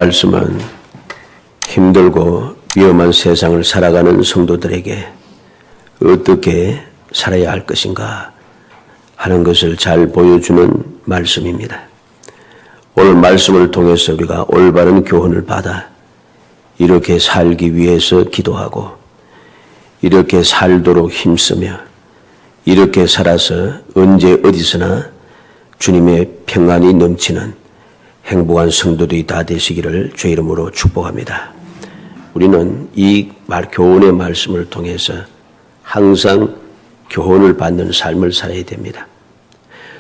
말씀은 힘들고 위험한 세상을 살아가는 성도들에게 어떻게 살아야 할 것인가 하는 것을 잘 보여주는 말씀입니다. 오늘 말씀을 통해서 우리가 올바른 교훈을 받아 이렇게 살기 위해서 기도하고 이렇게 살도록 힘쓰며 이렇게 살아서 언제 어디서나 주님의 평안이 넘치는 행복한 성도들이 다 되시기를 주의 이름으로 축복합니다. 우리는 이 교훈의 말씀을 통해서 항상 교훈을 받는 삶을 살아야 됩니다.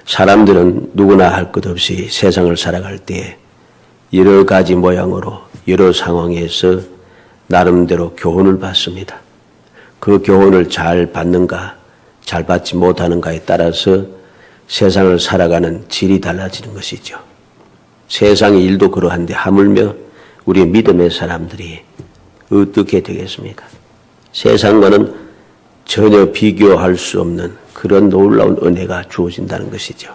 사람들은 누구나 할 것 없이 세상을 살아갈 때 여러 가지 모양으로 여러 상황에서 나름대로 교훈을 받습니다. 그 교훈을 잘 받는가 잘 받지 못하는가에 따라서 세상을 살아가는 질이 달라지는 것이죠. 세상의 일도 그러한데 하물며 우리의 믿음의 사람들이 어떻게 되겠습니까? 세상과는 전혀 비교할 수 없는 그런 놀라운 은혜가 주어진다는 것이죠.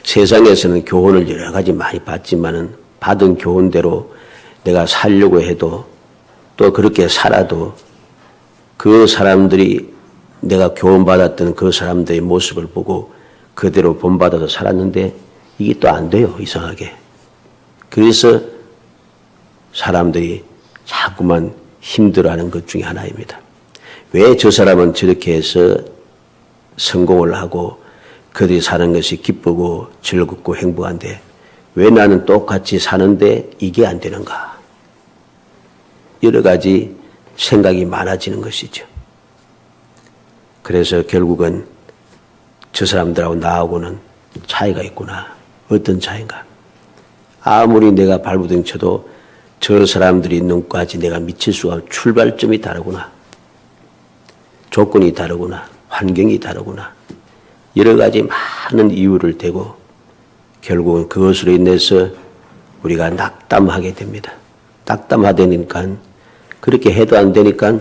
세상에서는 교훈을 여러 가지 많이 받지만은 받은 교훈대로 내가 살려고 해도 또 그렇게 살아도 그 사람들이 내가 교훈받았던 그 사람들의 모습을 보고 그대로 본받아서 살았는데 이게 또 안 돼요, 이상하게. 그래서 사람들이 자꾸만 힘들어하는 것 중에 하나입니다. 왜 저 사람은 저렇게 해서 성공을 하고 그들이 사는 것이 기쁘고 즐겁고 행복한데 왜 나는 똑같이 사는데 이게 안 되는가? 여러 가지 생각이 많아지는 것이죠. 그래서 결국은 저 사람들하고 나하고는 차이가 있구나. 어떤 차이인가? 아무리 내가 발부둥 쳐도 저 사람들이 눈까지 내가 미칠 수가 없는 출발점이 다르구나. 조건이 다르구나. 환경이 다르구나. 여러 가지 많은 이유를 대고 결국은 그것으로 인해서 우리가 낙담하게 됩니다. 낙담하다니까 그렇게 해도 안 되니까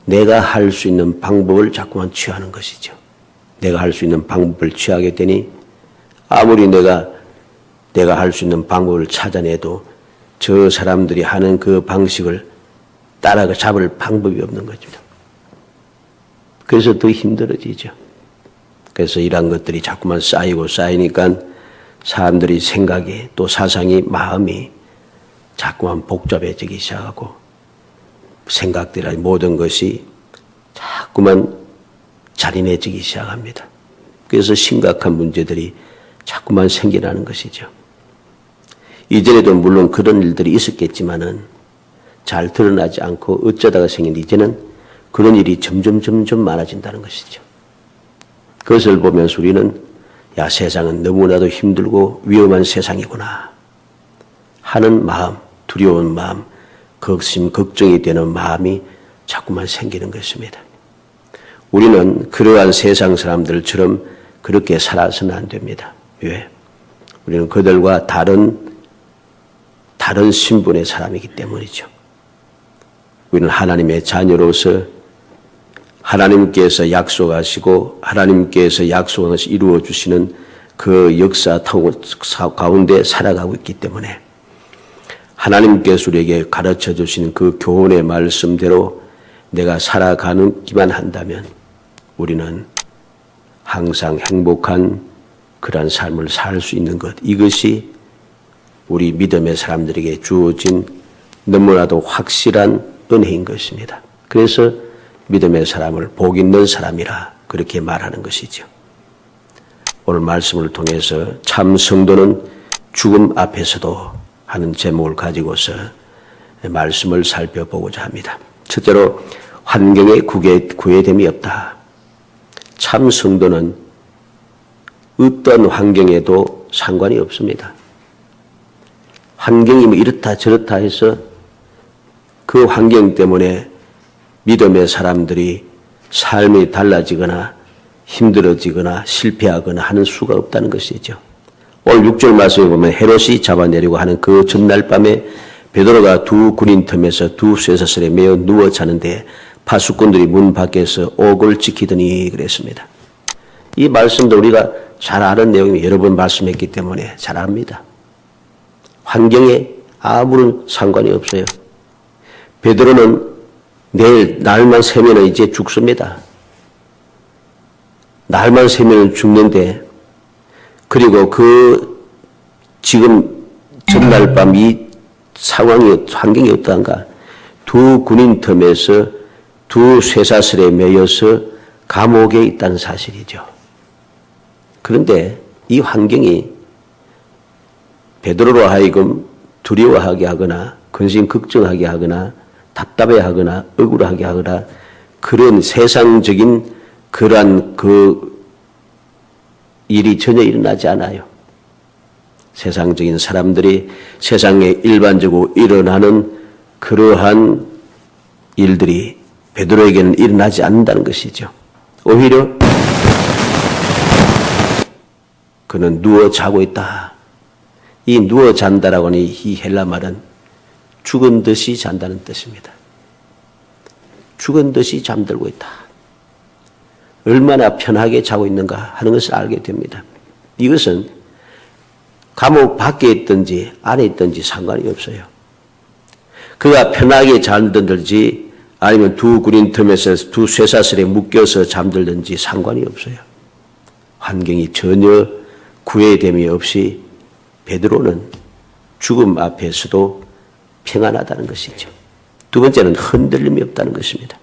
내가 할 수 있는 방법을 자꾸만 취하는 것이죠. 내가 할 수 있는 방법을 취하게 되니 아무리 내가 할 수 있는 방법을 찾아내도 저 사람들이 하는 그 방식을 따라가 잡을 방법이 없는 거죠. 그래서 더 힘들어지죠. 그래서 이런 것들이 자꾸만 쌓이니까 사람들이 생각이 또 사상이 마음이 자꾸만 복잡해지기 시작하고 생각들이 모든 것이 자꾸만 잔인해지기 시작합니다. 그래서 심각한 문제들이 자꾸만 생겨나는 것이죠. 이전에도 물론 그런 일들이 있었겠지만은 잘 드러나지 않고 어쩌다가 생긴 이제는 그런 일이 점점 많아진다는 것이죠. 그것을 보면서 우리는 야, 세상은 너무나도 힘들고 위험한 세상이구나 하는 마음, 두려운 마음, 걱정이 되는 마음이 자꾸만 생기는 것입니다. 우리는 그러한 세상 사람들처럼 그렇게 살아서는 안 됩니다. 왜? 우리는 그들과 다른 신분의 사람이기 때문이죠. 우리는 하나님의 자녀로서 하나님께서 약속하시고 하나님께서 약속한 것을 이루어 주시는 그 역사 가운데 살아가고 있기 때문에 하나님께서 우리에게 가르쳐 주시는 그 교훈의 말씀대로 내가 살아가기만 한다면 우리는 항상 행복한 그런 삶을 살 수 있는 것, 이것이 우리 믿음의 사람들에게 주어진 너무나도 확실한 은혜인 것입니다. 그래서 믿음의 사람을 복 있는 사람이라 그렇게 말하는 것이죠. 오늘 말씀을 통해서 참 성도는 죽음 앞에서도 하는 제목을 가지고서 말씀을 살펴보고자 합니다. 첫째로 환경에 구애됨이 없다. 참 성도는 어떤 환경에도 상관이 없습니다. 환경이 이렇다 저렇다 해서 그 환경 때문에 믿음의 사람들이 삶이 달라지거나 힘들어지거나 실패하거나 하는 수가 없다는 것이죠. 오늘 6절 말씀에 보면 헤롯이 잡아내려고 하는 그 전날 밤에 베드로가 두 군인 틈에서 두 쇠사슬에 매어 누워 자는데 파수꾼들이 문 밖에서 옥을 지키더니 그랬습니다. 이 말씀도 우리가 잘 아는 내용이 여러 번 말씀했기 때문에 잘 압니다. 환경에 아무런 상관이 없어요. 베드로는 내일 날만 새면 이제 죽습니다. 날만 새면 죽는데, 그리고 지금 전날 밤 이 환경이 어떠한가? 두 군인 틈에서 두 쇠사슬에 매여서 감옥에 있다는 사실이죠. 그런데 이 환경이 베드로로 하여금 두려워하게 하거나 근심 걱정하게 하거나 답답해하거나 억울하게 하거나 그런 세상적인 그러한 일이 전혀 일어나지 않아요. 세상적인 사람들이 세상에 일반적으로 일어나는 그러한 일들이 베드로에게는 일어나지 않는다는 것이죠. 오히려 그는 누워 자고 있다. 이 누워 잔다라고 하는 이 헬라 말은 죽은 듯이 잔다는 뜻입니다. 죽은 듯이 잠들고 있다. 얼마나 편하게 자고 있는가 하는 것을 알게 됩니다. 이것은 감옥 밖에 있든지 안에 있든지 상관이 없어요. 그가 편하게 잠들든지 아니면 두 구린 틈에서 두 쇠사슬에 묶여서 잠들든지 상관이 없어요. 환경이 전혀 구애됨이 없이 베드로는 죽음 앞에서도 평안하다는 것이죠. 두 번째는 흔들림이 없다는 것입니다.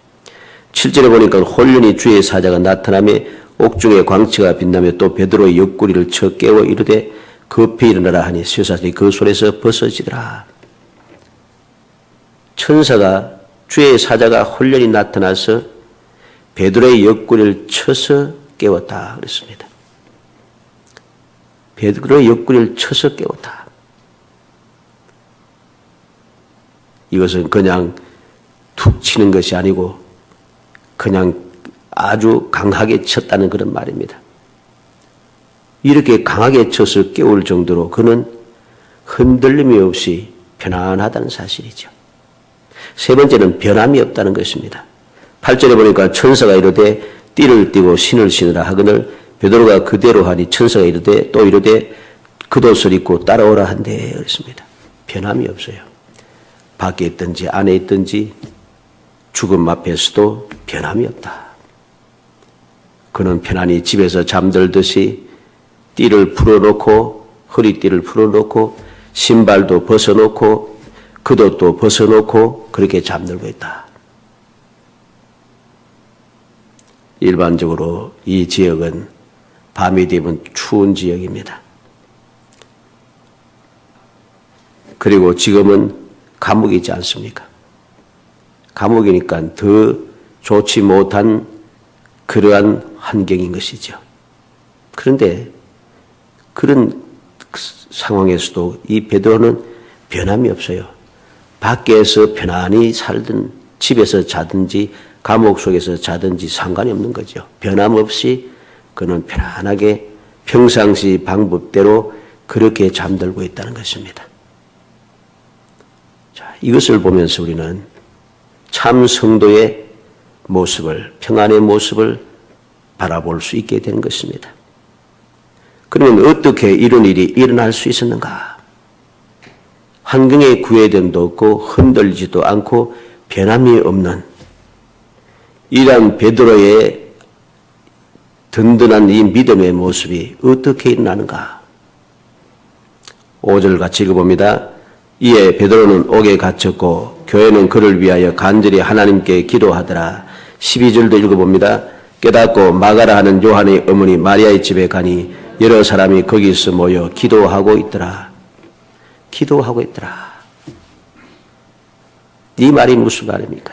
7절에 보니까 홀련히 주의 사자가 나타나며 옥중의 광채가 빛나며 또 베드로의 옆구리를 쳐 깨워 이르되 급히 일어나라 하니 쇠사슬이 그 손에서 벗어지더라. 천사가 주의 사자가 홀련히 나타나서 베드로의 옆구리를 쳐서 깨웠다 그랬습니다. 베드로의 옆구리를 쳐서 깨웠다. 이것은 그냥 툭 치는 것이 아니고 그냥 아주 강하게 쳤다는 그런 말입니다. 이렇게 강하게 쳐서 깨울 정도로 그는 흔들림이 없이 편안하다는 사실이죠. 세 번째는 변함이 없다는 것입니다. 8절에 보니까 천사가 이르되 띠를 띠고 신을 신으라 하거늘 베드로가 그대로 하니 천사가 이르되 또 이르되 겉옷을 입고 따라오라 한대 그랬습니다. 변함이 없어요. 밖에 있든지 안에 있든지 죽음 앞에서도 변함이 없다. 그는 편안히 집에서 잠들듯이 띠를 풀어놓고 허리띠를 풀어놓고 신발도 벗어놓고 겉옷도 벗어놓고 그렇게 잠들고 있다. 일반적으로 이 지역은 밤이 되면 추운 지역입니다. 그리고 지금은 감옥이지 않습니까? 감옥이니까 더 좋지 못한 그러한 환경인 것이죠. 그런데 그런 상황에서도 이 베드로는 변함이 없어요. 밖에서 편안히 살든 집에서 자든지 감옥 속에서 자든지 상관이 없는 거죠. 변함없이 그는 편안하게 평상시 방법대로 그렇게 잠들고 있다는 것입니다. 자, 이것을 보면서 우리는 참 성도의 모습을, 평안의 모습을 바라볼 수 있게 되는 것입니다. 그러면 어떻게 이런 일이 일어날 수 있었는가? 환경에 구애됨도 없고 흔들리지도 않고 변함이 없는 이러한 베드로의 든든한 이 믿음의 모습이 어떻게 일어나는가? 5절 같이 읽어봅니다. 이에 베드로는 옥에 갇혔고 교회는 그를 위하여 간절히 하나님께 기도하더라. 12절도 읽어봅니다. 깨닫고 마가라 하는 요한의 어머니 마리아의 집에 가니 여러 사람이 거기서 모여 기도하고 있더라. 기도하고 있더라. 이 말이 무슨 말입니까?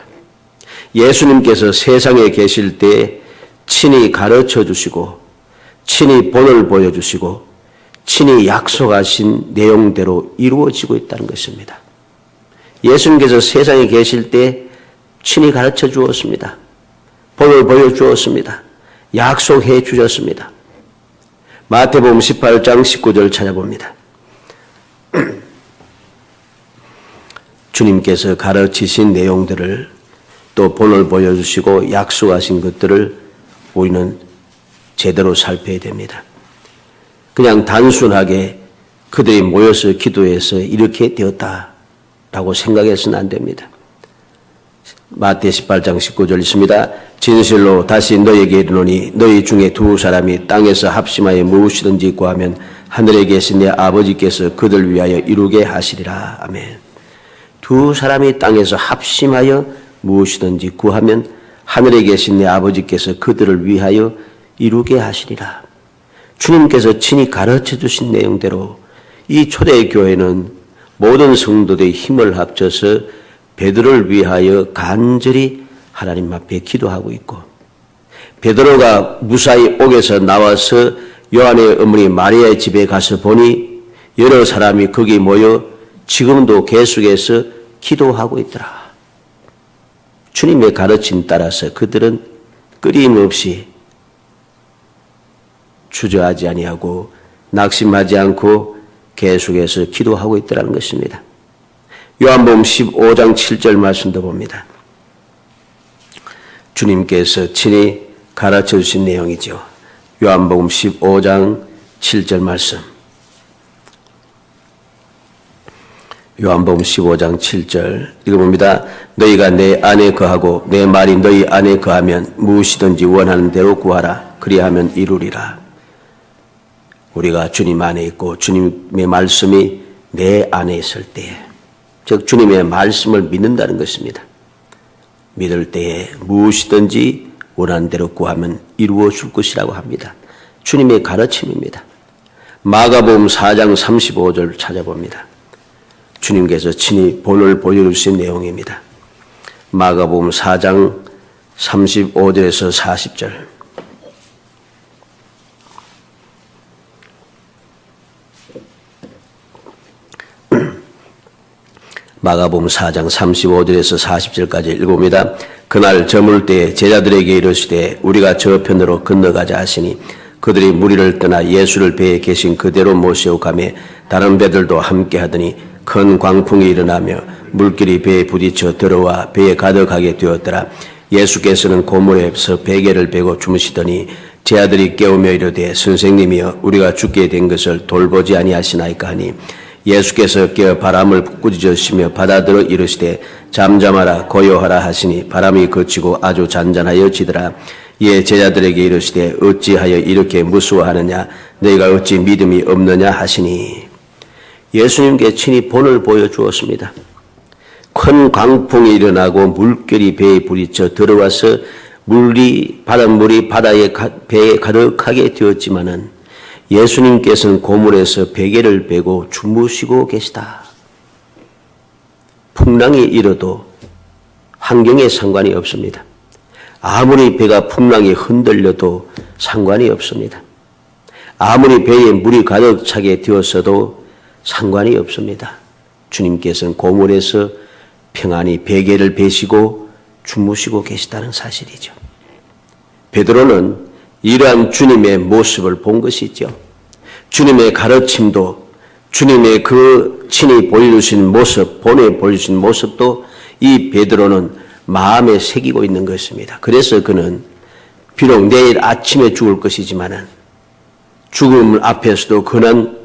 예수님께서 세상에 계실 때 친히 가르쳐 주시고 친히 본을 보여주시고 친히 약속하신 내용대로 이루어지고 있다는 것입니다. 예수님께서 세상에 계실 때 친히 가르쳐 주었습니다. 본을 보여주었습니다. 약속해 주셨습니다. 마태복음 18장 19절 찾아봅니다. 주님께서 가르치신 내용들을 또 본을 보여주시고 약속하신 것들을 우리는 제대로 살펴야 됩니다. 그냥 단순하게 그들이 모여서 기도해서 이렇게 되었다 라고 생각해서는 안 됩니다. 마태 18장 19절 있습니다. 진실로 다시 너희에게 이르노니 너희 중에 두 사람이 땅에서 합심하여 무엇이든지 구하면 하늘에 계신 내 아버지께서 그들 위하여 이루게 하시리라. 아멘. 두 사람이 땅에서 합심하여 무엇이든지 구하면 하늘에 계신 내 아버지께서 그들을 위하여 이루게 하시리라. 주님께서 친히 가르쳐 주신 내용대로 이 초대교회는 모든 성도들의 힘을 합쳐서 베드로를 위하여 간절히 하나님 앞에 기도하고 있고, 베드로가 무사히 옥에서 나와서 요한의 어머니 마리아의 집에 가서 보니 여러 사람이 거기 모여 지금도 계속해서 기도하고 있더라. 주님의 가르침 따라서 그들은 끊임없이 주저하지 아니하고 낙심하지 않고 계속해서 기도하고 있더라는 것입니다. 요한복음 15장 7절 말씀도 봅니다. 주님께서 친히 가르쳐 주신 내용이죠. 요한복음 15장 7절 말씀. 요한복음 15장 7절 읽어봅니다. 너희가 내 안에 거하고 내 말이 너희 안에 거하면 무엇이든지 원하는 대로 구하라. 그리하면 이루리라. 우리가 주님 안에 있고 주님의 말씀이 내 안에 있을 때에, 즉 주님의 말씀을 믿는다는 것입니다. 믿을 때에 무엇이든지 원하는 대로 구하면 이루어 줄 것이라고 합니다. 주님의 가르침입니다. 마가복음 4장 35절 찾아봅니다. 주님께서 친히 본을 보여주신 내용입니다. 마가복음 4장 35절에서 40절. 마가복음 4장 35절에서 40절까지 읽어봅니다. 그날 저물 때에 제자들에게 이르시되 우리가 저편으로 건너가자 하시니 그들이 무리를 떠나 예수를 배에 계신 그대로 모시고 가며 다른 배들도 함께 하더니 큰 광풍이 일어나며 물길이 배에 부딪혀 들어와 배에 가득하게 되었더라. 예수께서는 고물에서 베개를 베고 주무시더니 제 아들이 깨우며 이르되 선생님이여 우리가 죽게 된 것을 돌보지 아니하시나이까 하니 예수께서 깨어 바람을 꾸짖으시며 바다들어 이르시되 잠잠하라 고요하라 하시니 바람이 그치고 아주 잔잔하여 지더라. 이에 제자들에게 이르시되 어찌하여 이렇게 무서워하느냐 너희가 어찌 믿음이 없느냐 하시니, 예수님께 친히 본을 보여주었습니다. 큰 광풍이 일어나고 물결이 배에 부딪혀 들어와서 바닷물이 배에 가득하게 되었지만은 예수님께서는 고물에서 베개를 베고 주무시고 계시다. 풍랑이 일어도 환경에 상관이 없습니다. 아무리 배가 풍랑에 흔들려도 상관이 없습니다. 아무리 배에 물이 가득 차게 되었어도 상관이 없습니다. 주님께서는 고물에서 평안히 베개를 베시고 주무시고 계시다는 사실이죠. 베드로는 이러한 주님의 모습을 본 것이죠. 주님의 가르침도, 주님의 그 친히 보여주신 모습, 본에 보여주신 모습도 이 베드로는 마음에 새기고 있는 것입니다. 그래서 그는 비록 내일 아침에 죽을 것이지만은 죽음 앞에서도 그는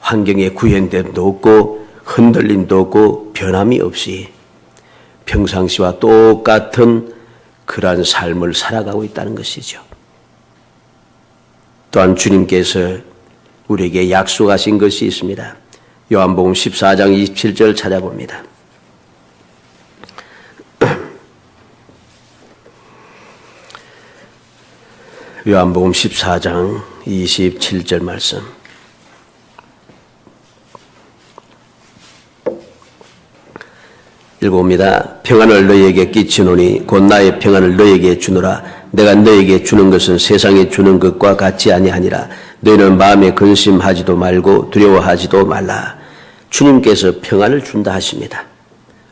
환경에 구현됨도 없고 흔들림도 없고 변함이 없이 평상시와 똑같은 그러한 삶을 살아가고 있다는 것이죠. 또한 주님께서 우리에게 약속하신 것이 있습니다. 요한복음 14장 27절 찾아봅니다. 요한복음 14장 27절 말씀. 읽어봅니다. 평안을 너희에게 끼치노니 곧 나의 평안을 너희에게 주노라. 내가 너희에게 주는 것은 세상에 주는 것과 같지 아니하니라. 너희는 마음에 근심하지도 말고 두려워하지도 말라. 주님께서 평안을 준다 하십니다.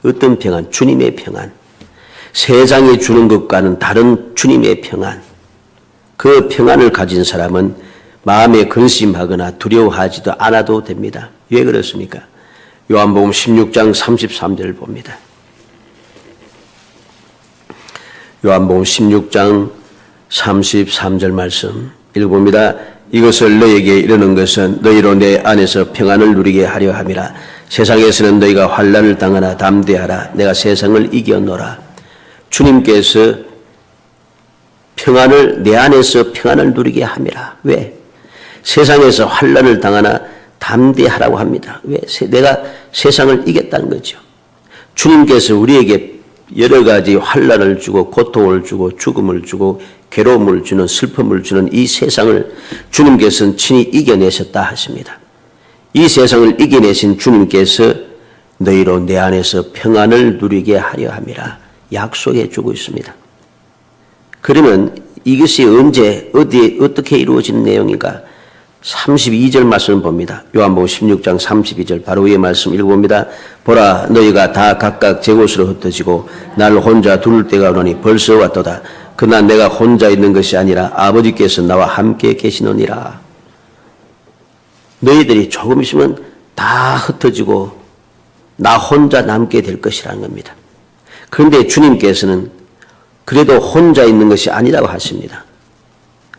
어떤 평안? 주님의 평안. 세상에 주는 것과는 다른 주님의 평안. 그 평안을 가진 사람은 마음에 근심하거나 두려워하지도 않아도 됩니다. 왜 그렇습니까? 요한복음 16장 33절을 봅니다. 요한복음 16장 33절 말씀 읽어봅니다. 이것을 너희에게 이르는 것은 너희로 내 안에서 평안을 누리게 하려 함이라. 세상에서는 너희가 환난을 당하나 담대하라. 내가 세상을 이겼노라. 주님께서 평안을 내 안에서 평안을 누리게 함이라. 왜? 세상에서 환난을 당하나 담대하라고 합니다. 왜? 내가 세상을 이겼다는 거죠. 주님께서 우리에게 여러 가지 환난을 주고 고통을 주고 죽음을 주고 괴로움을 주는 슬픔을 주는 이 세상을 주님께서는 친히 이겨내셨다 하십니다. 이 세상을 이겨내신 주님께서 너희로 내 안에서 평안을 누리게 하려 함이라 약속해 주고 있습니다. 그러면 이것이 언제 어디에 어떻게 이루어진 내용인가? 32절 말씀을 봅니다. 요한복음 16장 32절 바로 위에 말씀 읽어봅니다. 보라 너희가 다 각각 제 곳으로 흩어지고 나를 혼자 둘 때가 오노니 벌써 왔도다. 그러나 내가 혼자 있는 것이 아니라 아버지께서 나와 함께 계시느니라. 너희들이 조금 있으면 다 흩어지고 나 혼자 남게 될 것이라는 겁니다. 그런데 주님께서는 그래도 혼자 있는 것이 아니라고 하십니다.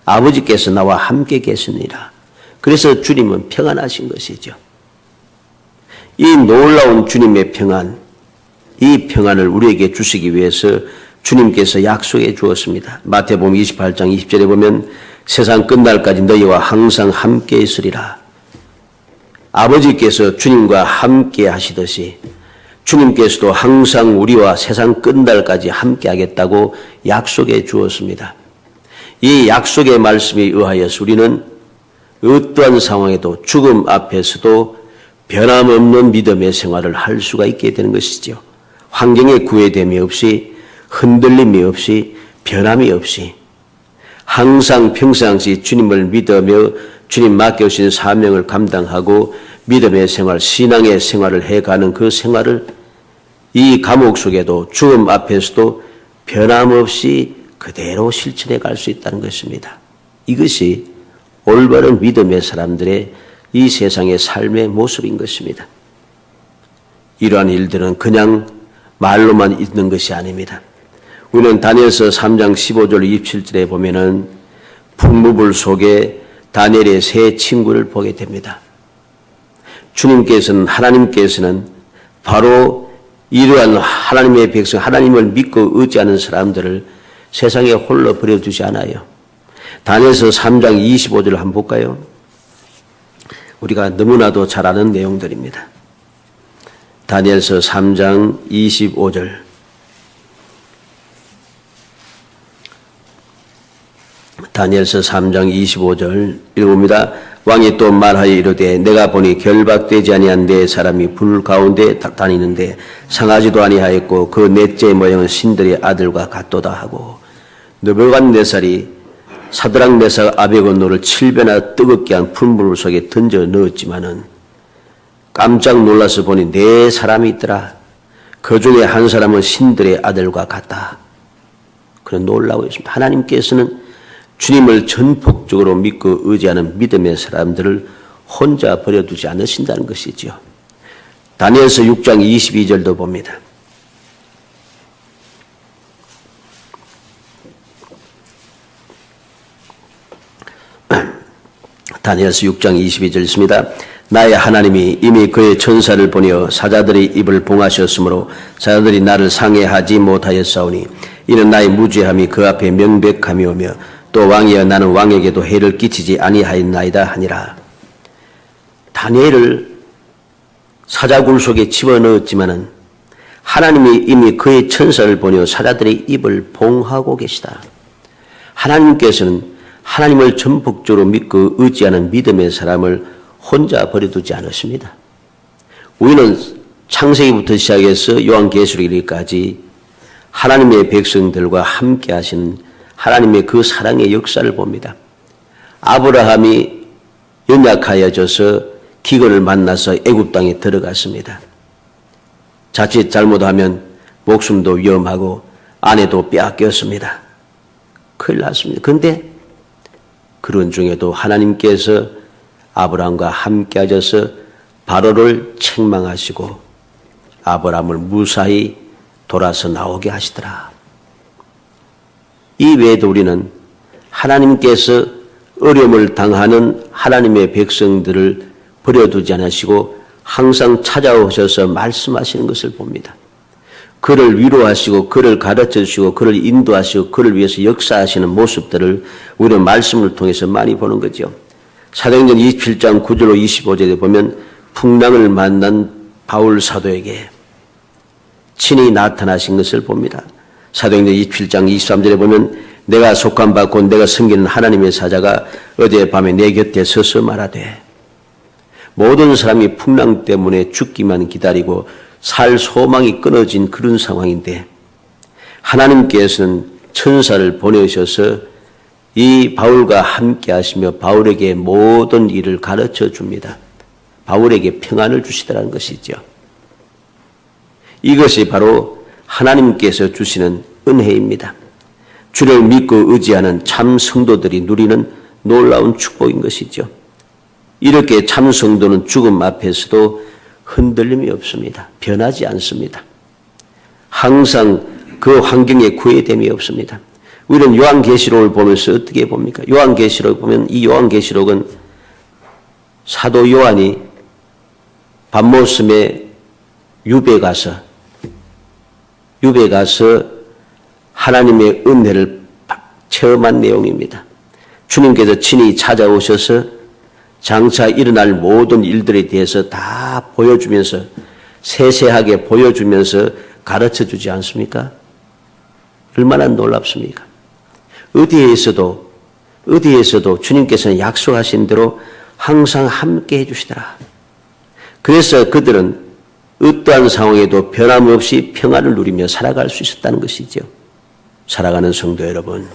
아버지께서 나와 함께 계시느니라. 그래서 주님은 평안하신 것이죠. 이 놀라운 주님의 평안, 이 평안을 우리에게 주시기 위해서 주님께서 약속해 주었습니다. 마태복음 28장 20절에 보면 세상 끝날까지 너희와 항상 함께 있으리라. 아버지께서 주님과 함께 하시듯이 주님께서도 항상 우리와 세상 끝날까지 함께 하겠다고 약속해 주었습니다. 이 약속의 말씀에 의하여서 우리는 어떠한 상황에도 죽음 앞에서도 변함없는 믿음의 생활을 할 수가 있게 되는 것이죠. 환경에 구애됨이 없이 흔들림이 없이 변함이 없이 항상 평상시 주님을 믿으며 주님 맡겨주신 사명을 감당하고 믿음의 생활, 신앙의 생활을 해가는 그 생활을 이 감옥 속에도 죽음 앞에서도 변함없이 그대로 실천해 갈 수 있다는 것입니다. 이것이 올바른 믿음의 사람들의 이 세상의 삶의 모습인 것입니다. 이러한 일들은 그냥 말로만 있는 것이 아닙니다. 우리는 다니엘서 3장 15절 27절에 보면은 풍무불 속에 다니엘의 세 친구를 보게 됩니다. 하나님께서는 바로 이러한 하나님의 백성, 하나님을 믿고 의지하는 사람들을 세상에 홀로 버려두지 않아요. 다니엘서 3장 25절을 한번 볼까요? 우리가 너무나도 잘 아는 내용들입니다. 다니엘서 3장 25절. 다니엘서 3장 25절 읽어봅니다. 왕이 또 말하여 이르되 내가 보니 결박되지 아니한 네 사람이 불 가운데 다니는데 상하지도 아니하였고 그 넷째 모양은 신들의 아들과 같도다 하고 느부갓네살이 사드락 메삭 아베고노를 7배나 뜨겁게 한 풀물 속에 던져 넣었지만은 깜짝 놀라서 보니 네 사람이 있더라. 그 중에 한 사람은 신들의 아들과 같다. 그런 놀라고 있습니다. 하나님께서는 주님을 전폭적으로 믿고 의지하는 믿음의 사람들을 혼자 버려두지 않으신다는 것이죠. 다니엘서 6장 22절도 봅니다. 다니엘서 6장 22절 있습니다. 나의 하나님이 이미 그의 천사를 보내어 사자들의 입을 봉하셨으므로 사자들이 나를 상해하지 못하였사오니 이는 나의 무죄함이 그 앞에 명백함이오며 또 왕이여 나는 왕에게도 해를 끼치지 아니하였나이다 하니라. 다니엘을 사자굴 속에 집어넣었지만은 하나님이 이미 그의 천사를 보내어 사자들의 입을 봉하고 계시다. 하나님께서는 하나님을 전폭적으로 믿고 의지하는 믿음의 사람을 혼자 버려두지 않으십니다. 우리는 창세기부터 시작해서 요한계시록까지 하나님의 백성들과 함께 하시는 하나님의 그 사랑의 역사를 봅니다. 아브라함이 연약하여져서 기근을 만나서 애굽 땅에 들어갔습니다. 자칫 잘못하면 목숨도 위험하고 아내도 빼앗겼습니다. 큰일 났습니다. 그런데 그런 중에도 하나님께서 아브라함과 함께 하셔서 바로를 책망하시고 아브라함을 무사히 돌아서 나오게 하시더라. 이 외에도 우리는 하나님께서 어려움을 당하는 하나님의 백성들을 버려두지 않으시고 항상 찾아오셔서 말씀하시는 것을 봅니다. 그를 위로하시고 그를 가르쳐주시고 그를 인도하시고 그를 위해서 역사하시는 모습들을 우리는 말씀을 통해서 많이 보는 거죠. 사도행전 27장 9절로 25절에 보면 풍랑을 만난 바울 사도에게 친히 나타나신 것을 봅니다. 사도행전 27장 23절에 보면 내가 속한 바 곧 내가 섬기는 하나님의 사자가 어젯밤에 내 곁에 서서 말하되, 모든 사람이 풍랑 때문에 죽기만 기다리고 살 소망이 끊어진 그런 상황인데 하나님께서는 천사를 보내셔서 이 바울과 함께 하시며 바울에게 모든 일을 가르쳐 줍니다. 바울에게 평안을 주시더라는 것이죠. 이것이 바로 하나님께서 주시는 은혜입니다. 주를 믿고 의지하는 참 성도들이 누리는 놀라운 축복인 것이죠. 이렇게 참 성도는 죽음 앞에서도 흔들림이 없습니다. 변하지 않습니다. 항상 그 환경에 구애됨이 없습니다. 우리는 요한계시록을 보면서 어떻게 봅니까? 요한계시록 보면 이 요한계시록은 사도 요한이 밤모섬에 유배 가서 하나님의 은혜를 체험한 내용입니다. 주님께서 친히 찾아오셔서 장차 일어날 모든 일들에 대해서 다 보여주면서 세세하게 보여주면서 가르쳐주지 않습니까? 얼마나 놀랍습니까? 어디에서도 주님께서는 약속하신 대로 항상 함께 해주시더라. 그래서 그들은 어떠한 상황에도 변함없이 평안을 누리며 살아갈 수 있었다는 것이죠. 살아가는 성도 여러분,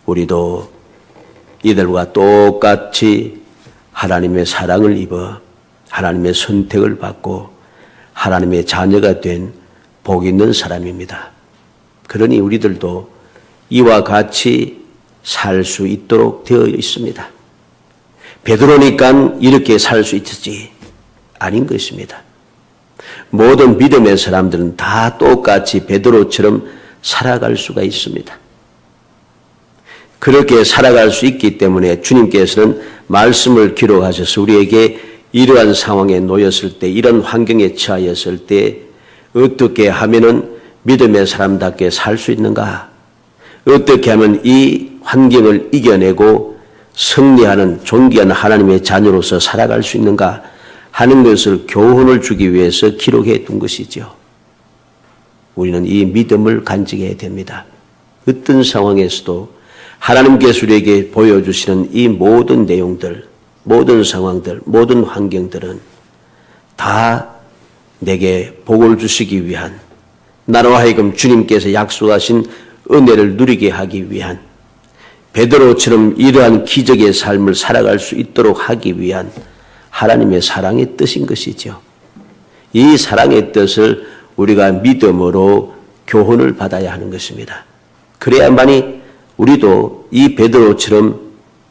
우리도 이들과 똑같이 하나님의 사랑을 입어 하나님의 선택을 받고 하나님의 자녀가 된 복 있는 사람입니다. 그러니 우리들도 이와 같이 살 수 있도록 되어 있습니다. 베드로니까 이렇게 살 수 있었지 아닌 것입니다. 모든 믿음의 사람들은 다 똑같이 베드로처럼 살아갈 수가 있습니다. 그렇게 살아갈 수 있기 때문에 주님께서는 말씀을 기록하셔서 우리에게 이러한 상황에 놓였을 때, 이런 환경에 처하였을 때 어떻게 하면은 믿음의 사람답게 살 수 있는가? 어떻게 하면 이 환경을 이겨내고 승리하는 존귀한 하나님의 자녀로서 살아갈 수 있는가 하는 것을 교훈을 주기 위해서 기록해 둔 것이죠. 우리는 이 믿음을 간직해야 됩니다. 어떤 상황에서도 하나님께서 우리에게 보여주시는 이 모든 내용들, 모든 상황들, 모든 환경들은 다 내게 복을 주시기 위한, 나로 하여금 주님께서 약속하신 은혜를 누리게 하기 위한, 베드로처럼 이러한 기적의 삶을 살아갈 수 있도록 하기 위한 하나님의 사랑의 뜻인 것이죠. 이 사랑의 뜻을 우리가 믿음으로 교훈을 받아야 하는 것입니다. 그래야만이 우리도 이 베드로처럼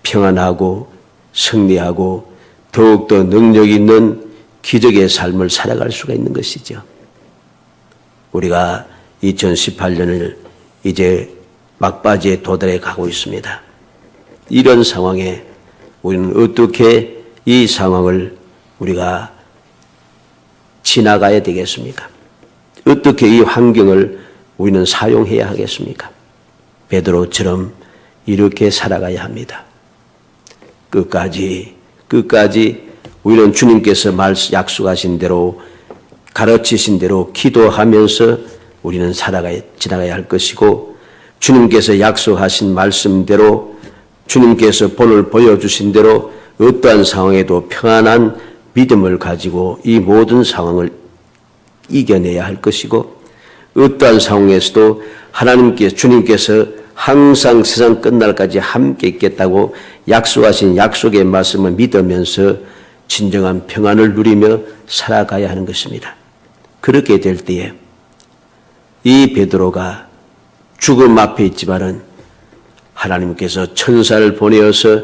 평안하고 승리하고 더욱더 능력 있는 기적의 삶을 살아갈 수가 있는 것이죠. 우리가 2018년을 이제 막바지에 도달해 가고 있습니다. 이런 상황에 우리는 어떻게 이 상황을 우리가 지나가야 되겠습니까? 어떻게 이 환경을 우리는 사용해야 하겠습니까? 베드로처럼 이렇게 살아가야 합니다. 끝까지 우리는 주님께서 약속하신 대로 가르치신 대로 기도하면서 우리는 지나가야 할 것이고, 주님께서 약속하신 말씀대로 주님께서 본을 보여주신 대로 어떠한 상황에도 평안한 믿음을 가지고 이 모든 상황을 이겨내야 할 것이고, 어떠한 상황에서도 주님께서 항상 세상 끝날까지 함께 있겠다고 약속하신 약속의 말씀을 믿으면서 진정한 평안을 누리며 살아가야 하는 것입니다. 그렇게 될 때에 이 베드로가 죽음 앞에 있지만은 하나님께서 천사를 보내어서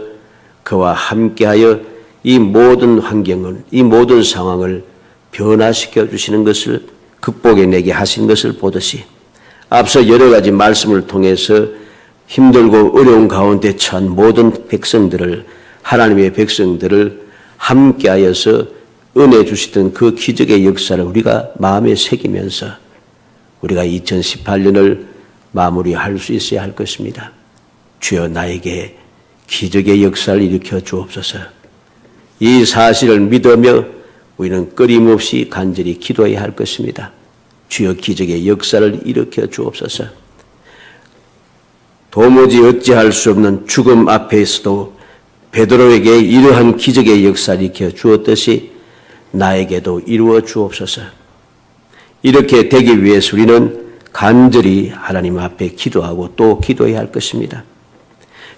그와 함께하여 이 모든 환경을, 이 모든 상황을 변화시켜 주시는 것을, 극복해내게 하신 것을 보듯이 앞서 여러 가지 말씀을 통해서 힘들고 어려운 가운데 처한 모든 백성들을, 하나님의 백성들을 함께하여서 은혜 주시던 그 기적의 역사를 우리가 마음에 새기면서 우리가 2018년을 마무리할 수 있어야 할 것입니다. 주여 나에게 기적의 역사를 일으켜 주옵소서. 이 사실을 믿으며 우리는 끊임없이 간절히 기도해야 할 것입니다. 주여 기적의 역사를 일으켜 주옵소서. 도무지 어찌할 수 없는 죽음 앞에서도 베드로에게 이러한 기적의 역사를 일으켜 주었듯이 나에게도 이루어 주옵소서. 이렇게 되기 위해서 우리는 간절히 하나님 앞에 기도하고 또 기도해야 할 것입니다.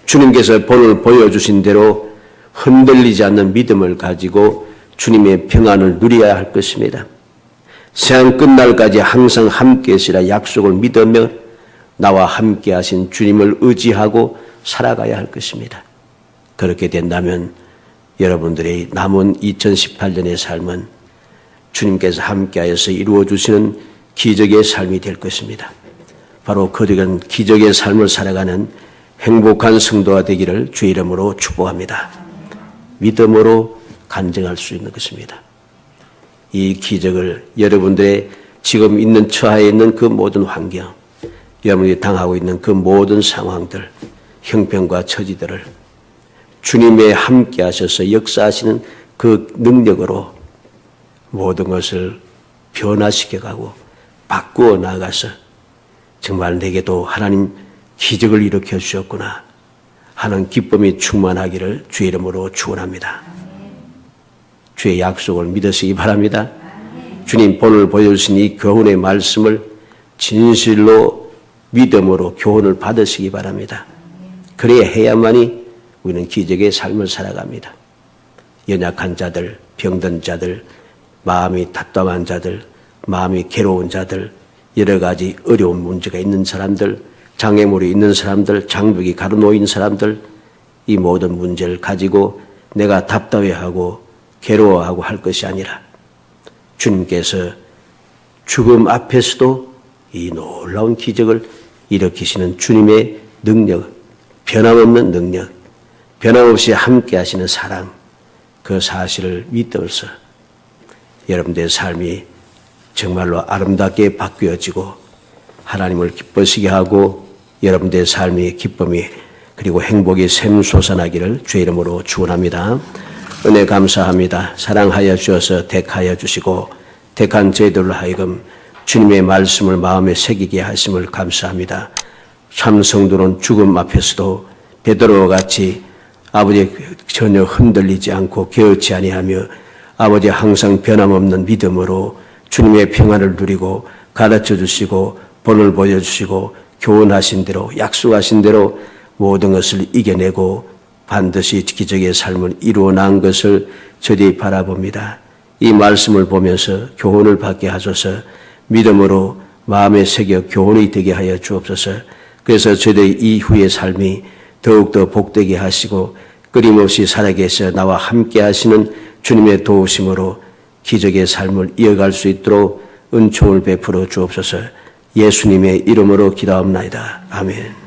주님께서 본을 보여주신 대로 흔들리지 않는 믿음을 가지고 주님의 평안을 누려야 할 것입니다. 세상 끝날까지 항상 함께 하시라 약속을 믿으며 나와 함께 하신 주님을 의지하고 살아가야 할 것입니다. 그렇게 된다면 여러분들의 남은 2018년의 삶은 주님께서 함께하여서 이루어주시는 기적의 삶이 될 것입니다. 바로 그런 기적의 삶을 살아가는 행복한 성도가 되기를 주의 이름으로 축복합니다. 믿음으로 간증할 수 있는 것입니다. 이 기적을 여러분들의 지금 있는 처하에 있는 그 모든 환경, 여러분이 당하고 있는 그 모든 상황들, 형편과 처지들을 주님의 함께 하셔서 역사하시는 그 능력으로 모든 것을 변화시켜가고 바꾸어 나가서 정말 내게도 하나님 기적을 일으켜 주셨구나 하는 기쁨이 충만하기를 주의 이름으로 축원합니다. 주의 약속을 믿으시기 바랍니다. 주님 본을 보여주신 이 교훈의 말씀을 진실로 믿음으로 교훈을 받으시기 바랍니다. 그래야 해야만이 우리는 기적의 삶을 살아갑니다. 연약한 자들, 병든 자들, 마음이 답답한 자들, 마음이 괴로운 자들, 여러 가지 어려운 문제가 있는 사람들, 장애물이 있는 사람들, 장벽이 가로놓인 사람들, 이 모든 문제를 가지고 내가 답답해하고 괴로워하고 할 것이 아니라 주님께서 죽음 앞에서도 이 놀라운 기적을 일으키시는 주님의 능력, 변함없는 능력, 변함없이 함께 하시는 사랑, 그 사실을 믿어서 여러분들의 삶이 정말로 아름답게 바뀌어지고 하나님을 기쁘시게 하고 여러분들의 삶의 기쁨이 그리고 행복이 샘솟아나기를 주의 이름으로 축원합니다. 은혜 감사합니다. 사랑하여 주셔서 택하여 주시고 택한 저희들로 하여금 주님의 말씀을 마음에 새기게 하심을 감사합니다. 참 성도는 죽음 앞에서도 베드로와 같이 아버지 전혀 흔들리지 않고 게으르지 아니하며 아버지 항상 변함없는 믿음으로 주님의 평안을 누리고 가르쳐 주시고 본을 보여주시고 교훈하신 대로 약속하신 대로 모든 것을 이겨내고 반드시 기적의 삶을 이루어 난 것을 저들이 바라봅니다. 이 말씀을 보면서 교훈을 받게 하소서. 믿음으로 마음에 새겨 교훈이 되게 하여 주옵소서. 그래서 저들의 이후의 삶이 더욱더 복되게 하시고 끊임없이 살아계셔 나와 함께 하시는 주님의 도우심으로 기적의 삶을 이어갈 수 있도록 은총을 베풀어 주옵소서. 예수님의 이름으로 기도합나이다. 아멘.